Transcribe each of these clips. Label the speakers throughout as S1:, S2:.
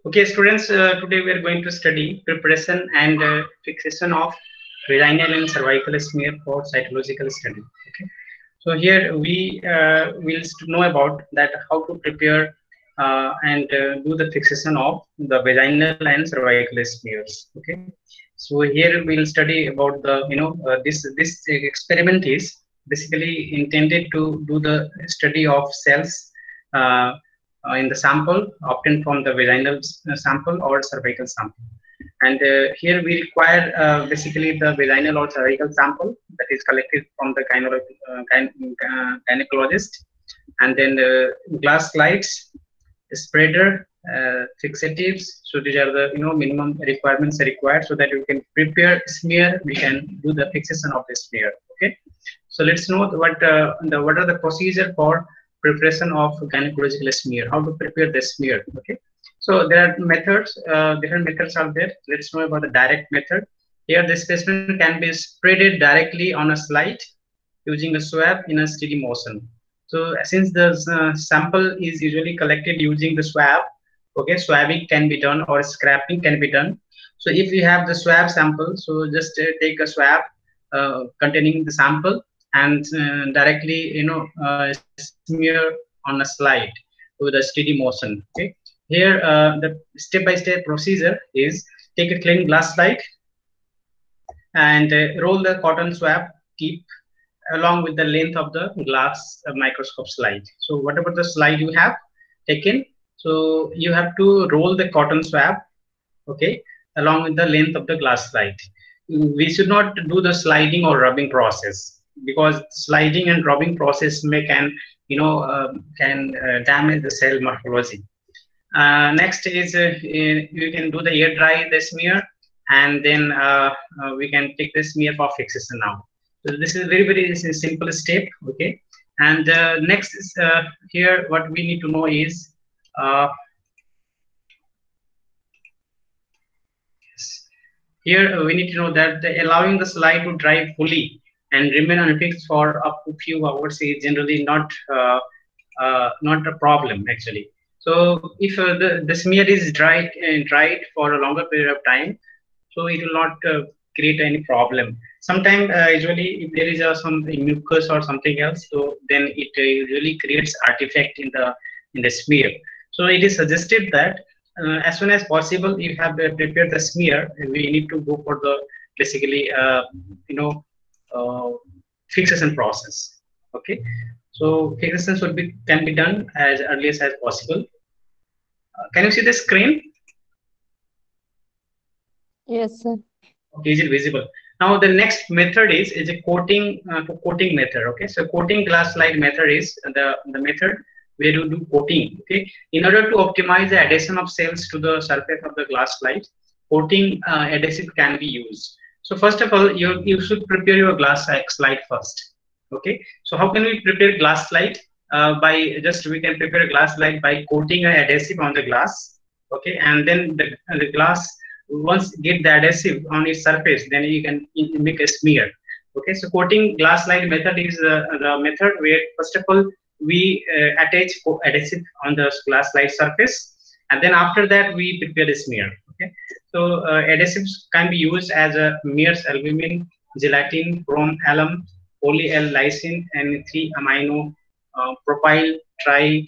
S1: Okay, students, today we are going to study preparation and fixation of vaginal and cervical smear for cytological study. Okay, so here we will know about that how to prepare and do the fixation of the vaginal and cervical smears. Okay, so here we'll study about the this experiment is basically intended to do the study of cells. Uh, in the sample obtained from the vaginal sample or cervical sample. And here we require basically the vaginal or cervical sample that is collected from the gynecologist, and then glass slides, spreader, fixatives. So these are the minimum requirements required so that you can prepare smear. We can do the fixation of the smear. Okay. So let's know what are the procedure for preparation of gynecological smear. How to prepare the smear? Okay. So there are methods. Different methods are there. Let's know about the direct method. Here, the specimen can be spreaded directly on a slide using a swab in a steady motion. So since the sample is usually collected using the swab, okay, swabbing can be done or scraping can be done. So if you have the swab sample, so just take a swab containing the sample and directly smear on a slide with a steady motion. Okay, here the step-by-step procedure is take a clean glass slide and roll the cotton swab tip along with the length of the glass microscope slide. So whatever the slide you have taken, so you have to roll the cotton swab, okay, along with the length of the glass slide. We should not do the sliding or rubbing process, because sliding and rubbing process can damage the cell morphology. Next is you can do the air dry the smear, and then we can take the smear for fixation now. So this is very simple step. Okay, and next is here what we need to know is uh, here we need to know that allowing the slide to dry fully and remain unfixed for up to few hours is generally not a problem actually. So if the smear is dried for a longer period of time, so it will not create any problem. Sometimes usually if there is some mucus or something else, so then it usually creates artifact in the smear. So it is suggested that as soon as possible, if you have prepared the smear, we need to go for the basically you know uh, fixation process. Okay, so fixation should be can be done as early as possible. Can you see the screen?
S2: Yes, sir.
S1: Okay, is it visible? Now the next method is a coating method. Okay, so coating glass slide method is the method where you do coating. Okay, in order to optimize the adhesion of cells to the surface of the glass slide, coating adhesive can be used. So first of all, you should prepare your glass slide first. Okay, so how can we prepare glass slide? By just we can prepare a glass slide by coating an adhesive on the glass. Okay, and then the glass once get the adhesive on its surface, then you can make a smear. Okay, so coating glass slide method is the method where first of all we attach adhesive on the glass slide surface, and then after that we prepare the smear. Okay, so adhesives can be used as a mears albumin, gelatin, chrome alum, poly L lysine, and 3 amino propyl tri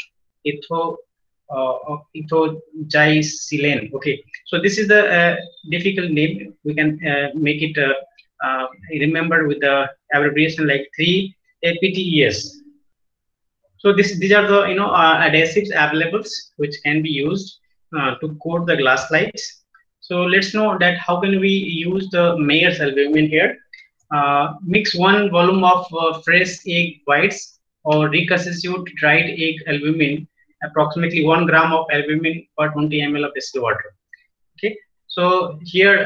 S1: etho ethoglycine. Okay, so this is the difficult name. We can make it remember with the abbreviation like 3-APTES. So these are the adhesives available which can be used to coat the glass slides. So let's know that how can we use the Mayer's albumin here. Mix 1 volume of fresh egg whites or reconstitute dried egg albumin, approximately 1 gram of albumin per 20 ml of distilled water. Okay, so here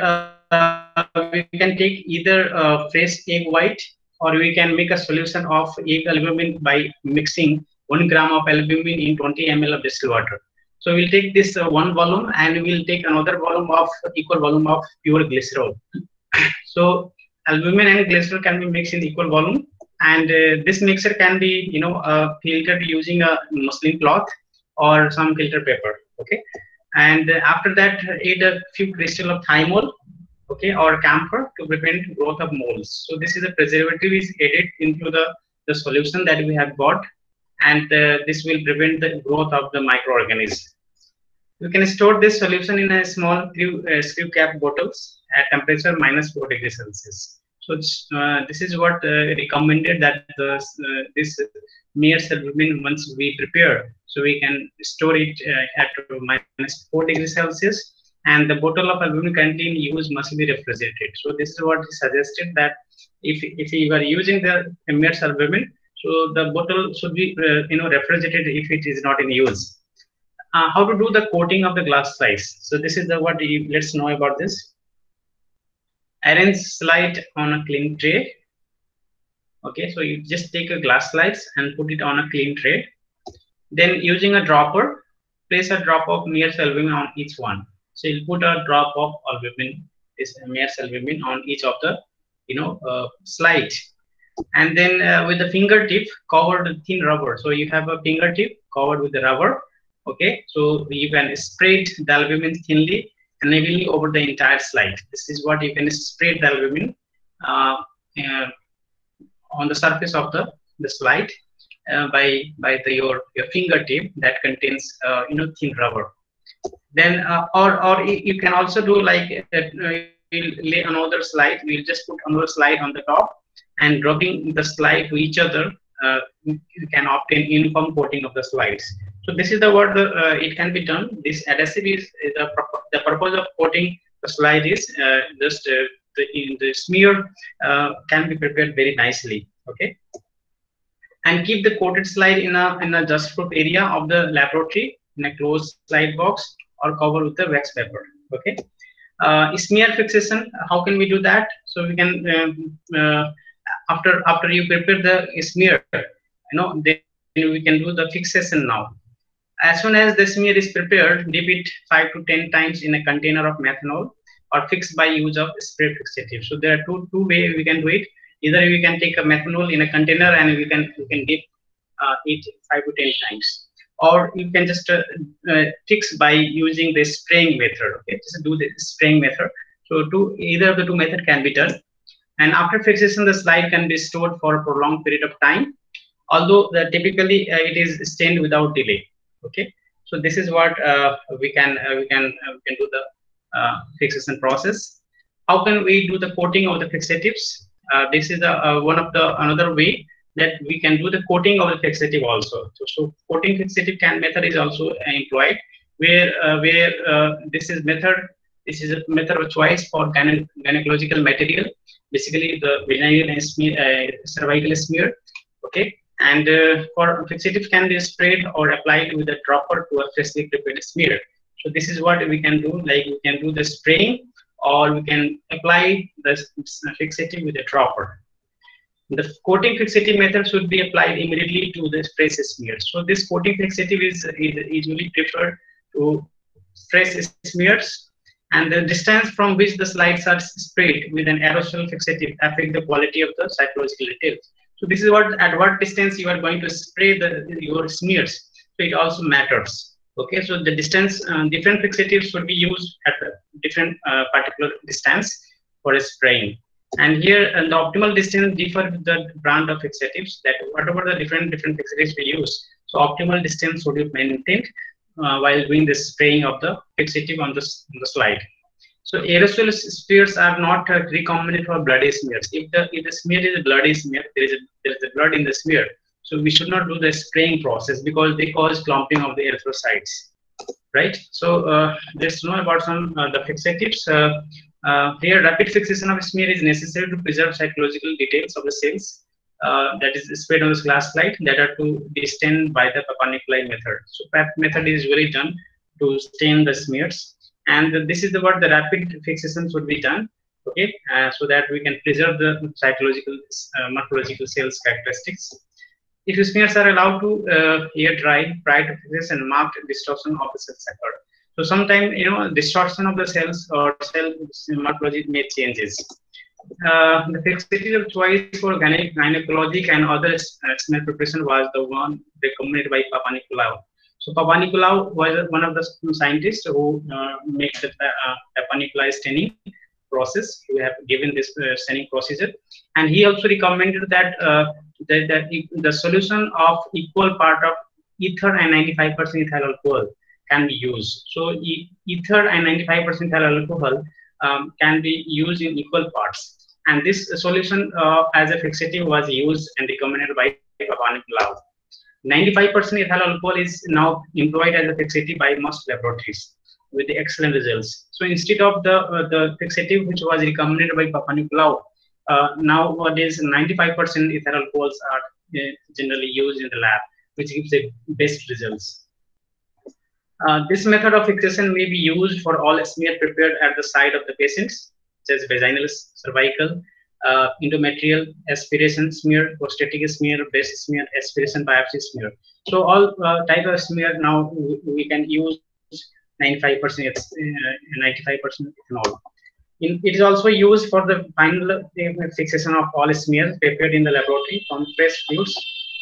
S1: we can take either fresh egg white, or we can make a solution of egg albumin by mixing 1 gram of albumin in 20 ml of distilled water. So we'll take this one volume and we'll take another volume of equal volume of pure glycerol. So albumin and glycerol can be mixed in equal volume, and this mixture can be filtered using a muslin cloth or some filter paper. Okay, And after that, add a few crystal of thymol, okay, or camphor to prevent growth of molds. So this is a preservative is added into the solution that we have got, and this will prevent the growth of the microorganisms. You can store this solution in a small screw cap bottles at temperature -4 degrees Celsius. So this is what recommended, that this mere albumin, once we prepare, so we can store it at -4 degrees Celsius, and the bottle of albumin contain use must be refrigerated. So this is what is suggested, that if you are using the mere albumin, so the bottle should be refrigerated if it is not in use. How to do the coating of the glass slides. So this is the what let's know about this. Arrange slide on a clean tray. Okay, so you just take a glass slides and put it on a clean tray. Then using a dropper, place a drop of mere albumin on each one. So you'll put a drop of albumin, this mere albumin, on each of the slide. And then with the fingertip covered with thin rubber. So you have a fingertip covered with the rubber. Okay, so you can spread the albumin thinly and evenly over the entire slide. This is what you can spread the albumin on the surface of the slide by your fingertip that contains thin rubber. Then or you can also do like we'll lay another slide. We'll just put another slide on the top, and rubbing the slide to each other, you can obtain uniform coating of the slides. So this is the what it can be done. This adhesive is the purpose of coating the slide is just the smear can be prepared very nicely. Okay, and keep the coated slide in a dust-proof area of the laboratory in a closed slide box or cover with the wax paper. Okay, smear fixation. How can we do that? So we can after you prepare the smear, then we can do the fixation now. As soon as the smear is prepared, dip it 5 to 10 times in a container of methanol or fix by use of spray fixative. So there are two ways we can do it. Either we can take a methanol in a container and we can dip it 5 to 10 times, or you can just fix by using the spraying method. Okay, just do the spraying method. So either of the two methods can be done. And after fixation, the slide can be stored for a prolonged period of time, although typically it is stained without delay. Okay, so this is what we can do the fixation process. How can we do the coating of the fixatives? This is one of the another way that we can do the coating of the fixative also. So coating fixative method is also employed, where this is a method of choice for gynecological material, basically the vaginal and cervical smear. Okay, and for fixative can be sprayed or applied with a dropper to a freshly prepared smear. So this is what we can do. Like we can do the spraying, or we can apply the fixative with a dropper. The coating fixative method should be applied immediately to the fresh smears. So this coating fixative is usually preferred to fresh smears, and the distance from which the slides are sprayed with an aerosol fixative affect the quality of the psychological details. So this is what at what distance you are going to spray your smears. So it also matters. Okay, so the distance, different fixatives should be used at a different particular distance for spraying. And here the optimal distance differ with the brand of fixatives, that whatever the different fixatives we use, so optimal distance should be maintained while doing the spraying of the fixative on the slide. So aerosol smears are not recommended for bloody smears. If the smear is a bloody smear, there is a blood in the smear. So we should not do the spraying process because they cause clumping of the erythrocytes, right? So let's know about some the fixatives. Here, rapid fixation of a smear is necessary to preserve psychological details of the cells that is sprayed on the glass slide that are to be stained by the Papa-Nikolai method. So PAP method is really done to stain the smears, and this is what the rapid fixation should be done. Okay, so that we can preserve the psychological morphological cells characteristics. If smears are allowed to air dry prior to fixation, marked distortion of the cells occur. So sometimes distortion of the cells or cell morphology may changes. The fixative of choice for gynecologic and other smear preparation was the one recommended by Papa-Nikolai. So Papanicolaou was one of the scientists who makes the Papanicolaou staining process. We have given this staining procedure, and he also recommended that the solution of equal part of ether and 95% ethyl alcohol can be used. So ether and 95% ethyl alcohol can be used in equal parts, and this solution as a fixative was used and recommended by Papanicolaou. 95% ethyl alcohol is now employed as a fixative by most laboratories with the excellent results. So instead of the fixative which was recommended by Papanicolaou, nowadays 95% ethyl alcohols are generally used in the lab, which gives the best results. This method of fixation may be used for all smear prepared at the side of the patients, such as vaginal, cervical, endometrial, aspiration smear, prostatic smear, breast smear, aspiration biopsy smear. So all type of smear now we can use 95%, 95% ethanol. It is also used for the final fixation of all smears prepared in the laboratory from fresh fluids,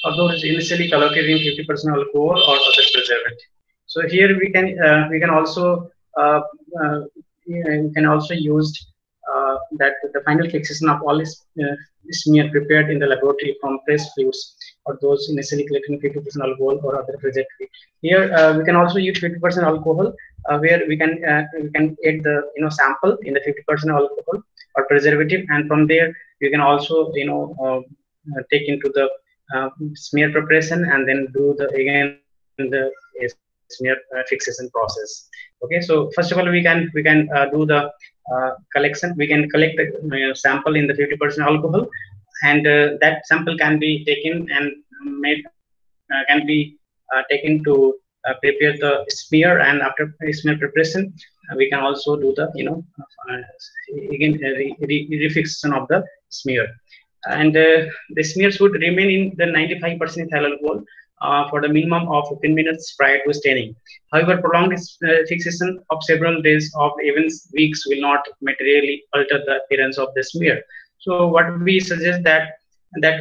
S1: although it is initially collocated in 50% alcohol or other preservative. So here we can also use that the final fixation of all smear prepared in the laboratory from fresh fluids or those initially collecting 50% alcohol or other preservative. Here we can also use 50% alcohol, where we can add the sample in the 50% alcohol or preservative, and from there you can also take into the smear preparation and then do the smear fixation process. Okay, so first of all we can do the collection. We can collect the sample in the 50% alcohol, and that sample can be taken and made can be taken to prepare the smear, and after smear preparation we can also do the again refixation of the smear, and the smear should remain in the 95% ethyl alcohol for the minimum of 15 minutes prior to staining. However, prolonged fixation of several days or even weeks will not materially alter the appearance of the smear. So what we suggest that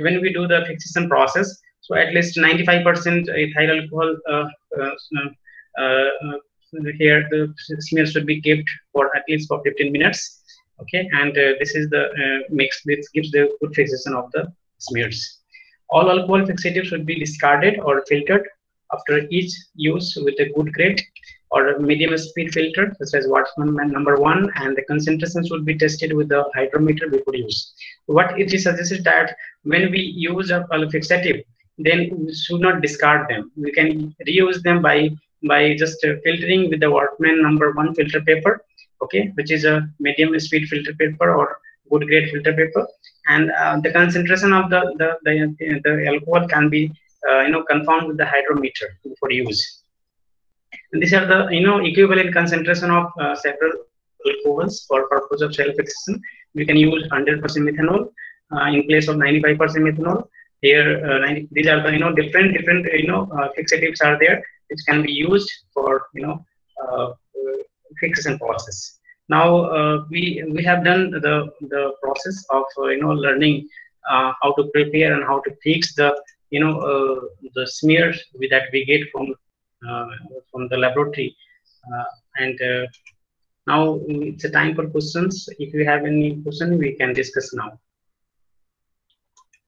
S1: when we do the fixation process, so at least 95% ethyl alcohol here the smear should be kept for at least for 15 minutes. Okay, and this is the this gives the good fixation of the smears. All alcohol fixatives should be discarded or filtered after each use with a good grade or medium speed filter, such as Watson number 1, and the concentration should be tested with the hydrometer before use. What it is suggested that when we use a fixative, then we should not discard them. We can reuse them by just filtering with the Workman number 1 filter paper, okay, which is a medium speed filter paper or good grade filter paper, and the concentration of the alcohol can be confirmed with the hydrometer before use. And these are the equivalent concentration of several alcohols for purpose of cell fixation. We can use 100% methanol in place of 95% methanol. Here, these are the different fixatives are there which can be used for fixation process. Now we have done the process of learning how to prepare and how to fix the smear that we get from the laboratory, and now it's a time for questions. If you have any question, we can discuss now.